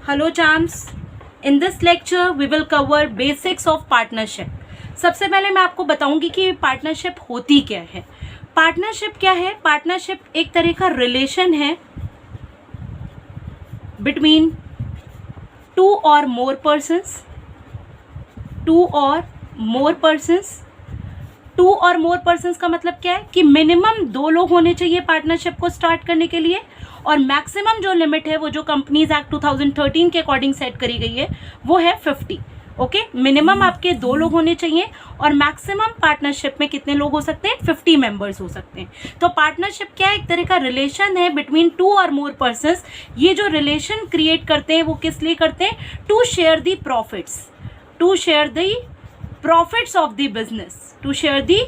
Hello champs, in this lecture we will cover basics of partnership. सबसे पहले मैं आपको बताऊंगी कि पार्टनरशिप होती क्या है. पार्टनरशिप क्या है? पार्टनरशिप एक तरह का रिलेशन है बिटवीन टू और मोर पर्सन्स. टू और मोर पर्सन्स का मतलब क्या है कि मिनिमम 2 लोग होने चाहिए पार्टनरशिप को स्टार्ट करने के लिए, और मैक्सिमम जो लिमिट है वो जो कंपनीज एक्ट 2013 के अकॉर्डिंग सेट करी गई है वो है 50. ओके, मिनिमम आपके 2 लोग होने चाहिए और मैक्सिमम पार्टनरशिप में कितने लोग हो सकते हैं? 50 मेंबर्स हो सकते हैं. तो पार्टनरशिप क्या है? एक तरह का रिलेशन है बिटवीन 2 और मोर पर्सन्स. ये जो रिलेशन क्रिएट करते हैं वो किस लिए करते हैं? To share the profits of the business. To share the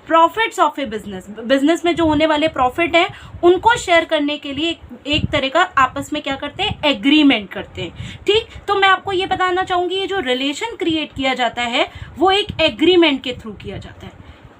profits of a business में जो होने वाले प्रॉफिट हैं उनको शेयर करने के लिए एक तरह का आपस में क्या करते हैं? एग्रीमेंट करते हैं. ठीक, तो मैं आपको ये बताना चाहूंगी ये जो रिलेशन क्रिएट किया जाता है वो एक एग्रीमेंट के थ्रू किया जाता है.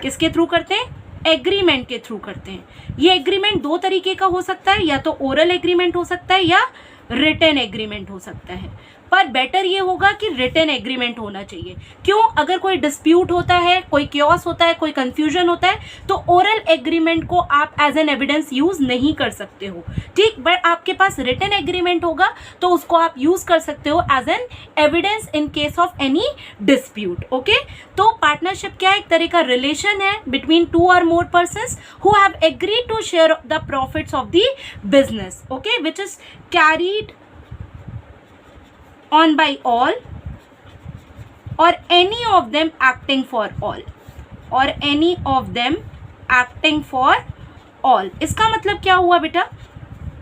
किसके थ्रू करते हैं? एग्रीमेंट के थ्रू करते हैं. ये एग्रीमेंट 2 तरीके का हो सकता है, या तो ओरल एग्रीमेंट हो सकता है या रिटन एग्रीमेंट हो सकता है. पर बेटर ये होगा कि रिटन एग्रीमेंट होना चाहिए. क्यों? अगर कोई डिस्प्यूट होता है, कोई क्योस होता है, कोई कंफ्यूजन होता है, तो ओरल एग्रीमेंट को आप एज एन एविडेंस यूज नहीं कर सकते हो. ठीक, बट आपके पास रिटन एग्रीमेंट होगा तो उसको आप यूज कर सकते हो as an evidence in case of any dispute. Okay, तो पार्टनरशिप क्या है? एक तरह का रिलेशन है between 2 or more persons who have agreed to share the profits of the business. Okay, which is carried on by all or any of them acting for all. इसका मतलब क्या हुआ बेटा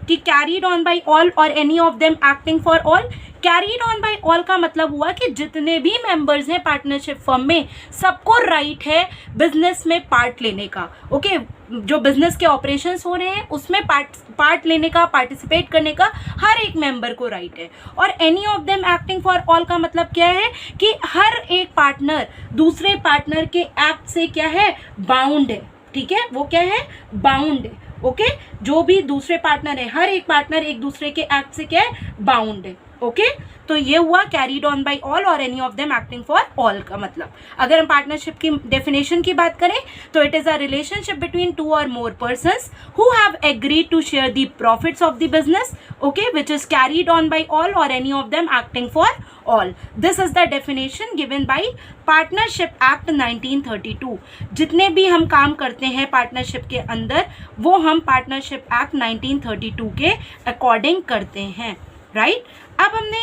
कि carried on by all और any of them acting for all. Carried on by all का मतलब हुआ कि जितने भी मेंबर्स हैं पार्टनरशिप फर्म में सबको राइट है बिजनेस में पार्ट लेने का. ओके, जो बिजनेस के ऑपरेशंस हो रहे हैं उसमें पार्ट लेने का, पार्टिसिपेट करने का हर एक मेंबर को राइट है. और any of them acting for all का मतलब क्या है कि हर एक पार्टनर दूसरे पार्टनर के एक्ट से क्या है? बाउंड है. ठीक है, वो क्या है? बाउंड है. ओके, जो भी दूसरे पार्टनर है, हर एक पार्टनर एक दूसरे के एक्ट से क्या है? बाउंड है. ओके, तो ये हुआ carried on by all or any of them acting for all का मतलब. अगर हम पार्टनरशिप की डेफिनेशन की बात करें तो it is a relationship between 2 or more persons who have agreed to share the profits of the business. Okay, which is carried on by all or any of them acting for all. This is the definition given by partnership act 1932. जितने भी हम काम करते हैं partnership के अंदर वो हम पार्टनरशिप एक्ट 1932 के अकॉर्डिंग करते हैं. राइट, अब हमने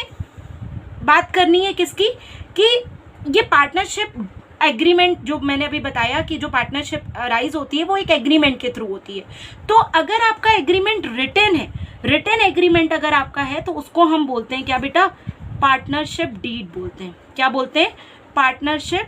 बात करनी है किसकी? कि ये पार्टनरशिप एग्रीमेंट जो मैंने अभी बताया कि जो पार्टनरशिप राइज होती है वो एक एग्रीमेंट के थ्रू होती है. तो अगर आपका एग्रीमेंट रिटन है, रिटन एग्रीमेंट अगर आपका है तो उसको हम बोलते हैं क्या बेटा? पार्टनरशिप डीड बोलते हैं. क्या बोलते हैं? पार्टनरशिप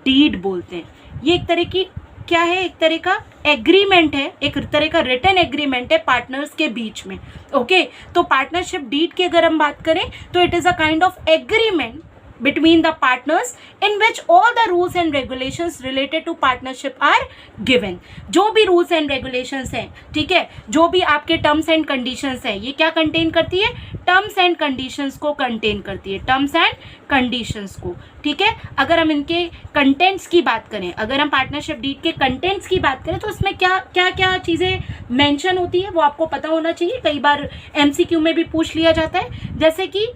डीड बोलते हैं. ये एक तरह की क्या है? एक तरह का एग्रीमेंट है, एक तरह का रिटन एग्रीमेंट है पार्टनर्स के बीच में. ओके, तो पार्टनरशिप डीड की अगर हम बात करें तो it is a kind of agreement between the partners in which all the rules and regulations related to partnership are given. जो भी rules and regulations हैं, ठीक है, जो भी आपके terms and conditions हैं, ये क्या contain करती है? terms and conditions को contain करती है. terms and conditions को. ठीक है, अगर हम इनके contents की बात करें, अगर हम partnership deed के contents की बात करें तो इसमें क्या क्या क्या चीज़ें mention होती है वो आपको पता होना चाहिए. कई बार MCQ में भी पूछ लिया जाता है, जैसे कि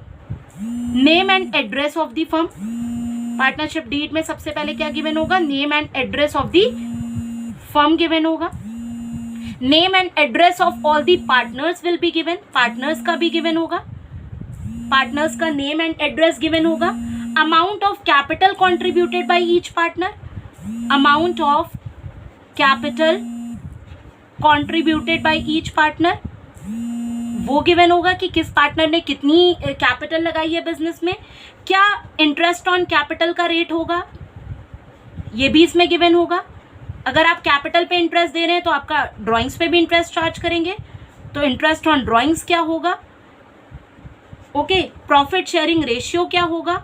name and address of the firm. Partnership deed में सबसे पहले क्या गिवन होगा? Name and address of the firm given होगा. Name and address of all the partners will be given. Partners का भी गिवन होगा, पार्टनर्स का नेम एंड एड्रेस गिवन होगा. Amount of capital contributed by each partner. Amount of capital contributed by each partner वो given होगा कि किस partner ने कितनी कैपिटल लगाई है बिजनेस में. क्या इंटरेस्ट ऑन कैपिटल का रेट होगा ये भी इसमें गिवन होगा. अगर आप कैपिटल पे इंटरेस्ट दे रहे हैं तो आपका ड्राइंग्स पे भी इंटरेस्ट चार्ज करेंगे, तो इंटरेस्ट ऑन ड्राइंग्स क्या होगा. ओके, प्रॉफिट शेयरिंग रेशियो क्या होगा.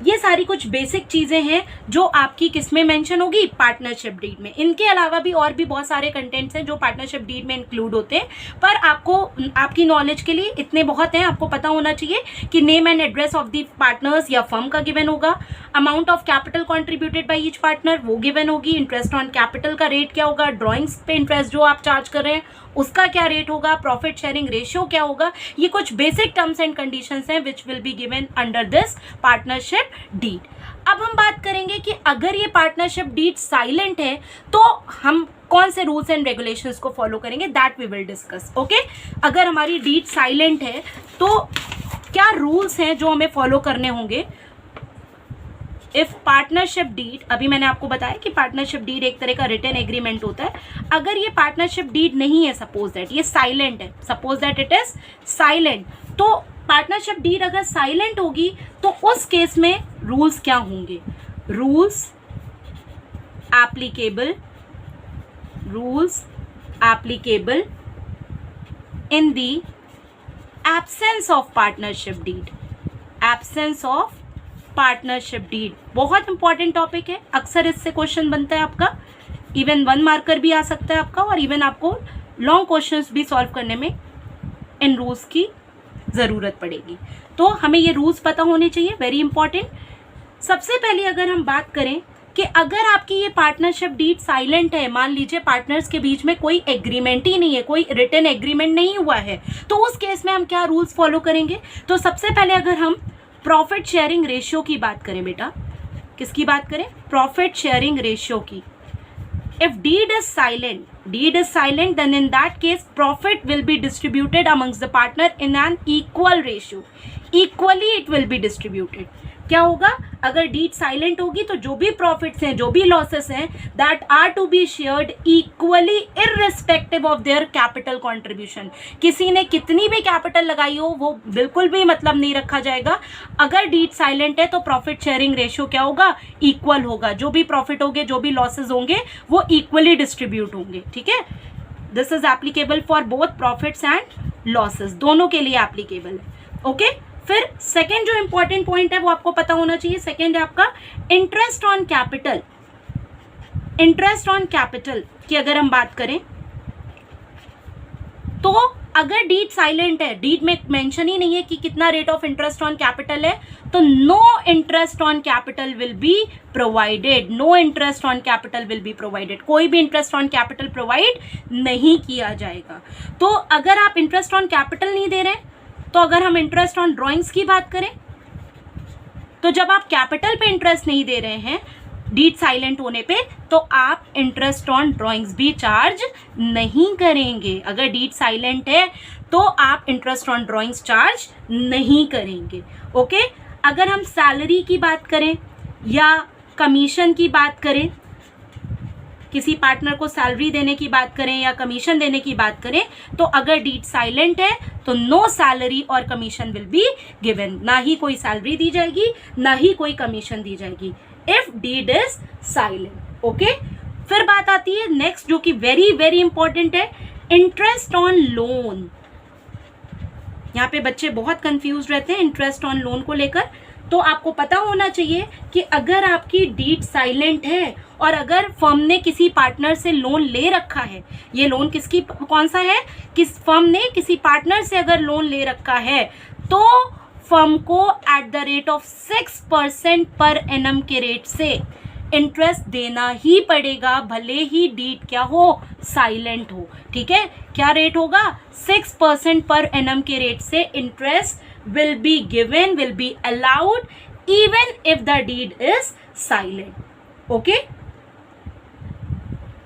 ये सारी कुछ बेसिक चीज़ें हैं जो आपकी किस में मेंशन होगी, पार्टनरशिप डीड में। इनके अलावा भी और भी बहुत सारे कंटेंट्स हैं जो पार्टनरशिप डीड में इंक्लूड होते हैं, पर आपको आपकी नॉलेज के लिए इतने बहुत हैं। आपको पता होना चाहिए कि name and address of the partners या फर्म का गिवन होगा, amount of capital contributed by each partner वो गिवन होगी, इंटरेस्ट ऑन कैपिटल का रेट क्या होगा, ड्रॉइंग्स पे इंटरेस्ट जो आप चार्ज कर रहे हैं उसका क्या रेट होगा, प्रॉफिट शेयरिंग रेशियो क्या होगा। ये कुछ बेसिक टर्म्स एंड कंडीशंस हैं which will be given under this partnership deed. अब हम बात करेंगे कि अगर ये पार्टनरशिप डीड साइलेंट है तो हम कौन से रूल्स एंड रेगुलेशंस को फॉलो करेंगे, that we will discuss. Okay, अगर हमारी डीड साइलेंट है तो क्या रूल्स हैं जो हमें फॉलो करने होंगे। इफ पार्टनरशिप डीड, अभी मैंने आपको बताया कि पार्टनरशिप डीड एक तरह का रिटन एग्रीमेंट होता है। अगर ये पार्टनरशिप डीड नहीं है, सपोज दैट ये साइलेंट है, suppose that it is silent, तो पार्टनरशिप डीड अगर साइलेंट होगी तो उस केस में रूल्स क्या होंगे, rules applicable in the absence of partnership deed. Absence of partnership deed बहुत इंपॉर्टेंट टॉपिक है, अक्सर इससे क्वेश्चन बनता है आपका, इवन 1 मार्कर भी आ सकता है आपका, और इवन आपको लॉन्ग क्वेश्चंस भी सॉल्व करने में इन रूल्स की ज़रूरत पड़ेगी। तो हमें ये रूल्स पता होने चाहिए, वेरी इंपॉर्टेंट। सबसे पहले अगर हम बात करें कि अगर आपकी ये पार्टनरशिप डीड साइलेंट है, मान लीजिए पार्टनर्स के बीच में कोई एग्रीमेंट ही नहीं है, कोई रिटन एग्रीमेंट नहीं हुआ है, तो उस केस में हम क्या रूल्स फॉलो करेंगे। तो सबसे पहले अगर हम प्रॉफिट शेयरिंग रेशियो की बात करें, बेटा किसकी बात करें, प्रॉफिट शेयरिंग रेशियो की। If deed is silent then in that case profit will be distributed amongst the partner in an equal ratio, equally it will be distributed। क्या होगा, अगर डीड साइलेंट होगी तो जो भी प्रॉफिट्स हैं, जो भी लॉसेस हैं, that are to be shared equally irrespective of their capital contribution. किसी ने कितनी भी कैपिटल लगाई हो वो बिल्कुल भी मतलब नहीं रखा जाएगा। अगर डीड साइलेंट है तो प्रॉफिट शेयरिंग रेशियो क्या होगा, इक्वल होगा। जो भी प्रॉफिट होंगे, जो भी लॉसेज होंगे वो इक्वली डिस्ट्रीब्यूट होंगे, ठीक है। This is applicable for both profits and losses, दोनों के लिए एप्लीकेबल है। ओके, फिर सेकेंड जो इंपॉर्टेंट पॉइंट है वो आपको पता होना चाहिए, सेकेंड है आपका interest on capital. Interest on capital की अगर हम बात करें तो अगर डीड साइलेंट है, डीड में मेंशन ही नहीं है कि कितना rate of interest on capital है, तो no interest on capital will be provided. No interest on capital will be provided, कोई भी इंटरेस्ट ऑन कैपिटल प्रोवाइड नहीं किया जाएगा। तो अगर आप इंटरेस्ट ऑन कैपिटल नहीं दे रहे हैं, तो अगर हम इंटरेस्ट ऑन ड्रॉइंग्स की बात करें तो जब आप कैपिटल पे इंटरेस्ट नहीं दे रहे हैं डीड साइलेंट होने पे, तो आप इंटरेस्ट ऑन ड्रॉइंग्स भी चार्ज नहीं करेंगे। अगर डीड साइलेंट है तो आप इंटरेस्ट ऑन ड्रॉइंग्स चार्ज नहीं करेंगे। ओके, अगर हम सैलरी की बात करें या कमीशन की बात करें, किसी पार्टनर को सैलरी देने की बात करें या कमीशन देने की बात करें, तो अगर डीड साइलेंट है तो नो सैलरी और कमीशन विल बी गिवन। ना ही कोई सैलरी दी जाएगी, ना ही कोई कमीशन दी जाएगी, if deed is silent. Okay, फिर बात आती है नेक्स्ट जो कि वेरी वेरी इंपॉर्टेंट है, इंटरेस्ट ऑन लोन। यहाँ पे बच्चे बहुत कंफ्यूज रहते हैं इंटरेस्ट ऑन लोन को लेकर। तो आपको पता होना चाहिए कि अगर आपकी डीड साइलेंट है और अगर फर्म ने किसी पार्टनर से लोन ले रखा है, ये लोन किसकी कौन सा है, किस फर्म ने किसी पार्टनर से अगर लोन ले रखा है, तो फर्म को eight the rate of 6% per annum के रेट से इंटरेस्ट देना ही पड़ेगा, भले ही डीड क्या हो, साइलेंट हो। ठीक है, क्या रेट होगा, 6% पर एनम के रेट से interest will be given, will be allowed even if the deed is silent. Okay?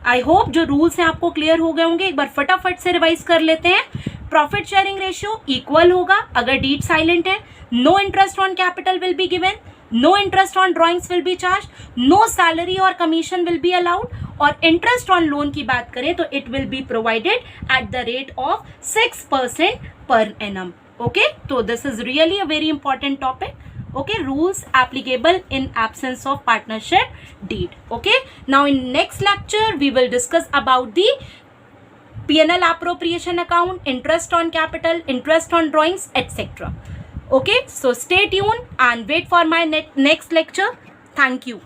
I hope जो रूल्स हैं आपको क्लियर हो गए होंगे। एक बार फटाफट से रिवाइज कर लेते हैं। प्रॉफिट शेयरिंग रेशियो इक्वल होगा अगर डीड साइलेंट है, no interest on capital will be given, no interest on drawings will be charge, no salary और कमीशन विल बी अलाउड, और इंटरेस्ट ऑन लोन की बात करें तो it will be provided at the rate of 6% per annum. Okay, so this is really a very important topic. Okay, rules applicable in absence of partnership deed. Okay, now in next lecture we will discuss about the P&L appropriation account, interest on capital, interest on drawings, etc. Okay, so stay tuned and wait for my next lecture. Thank you.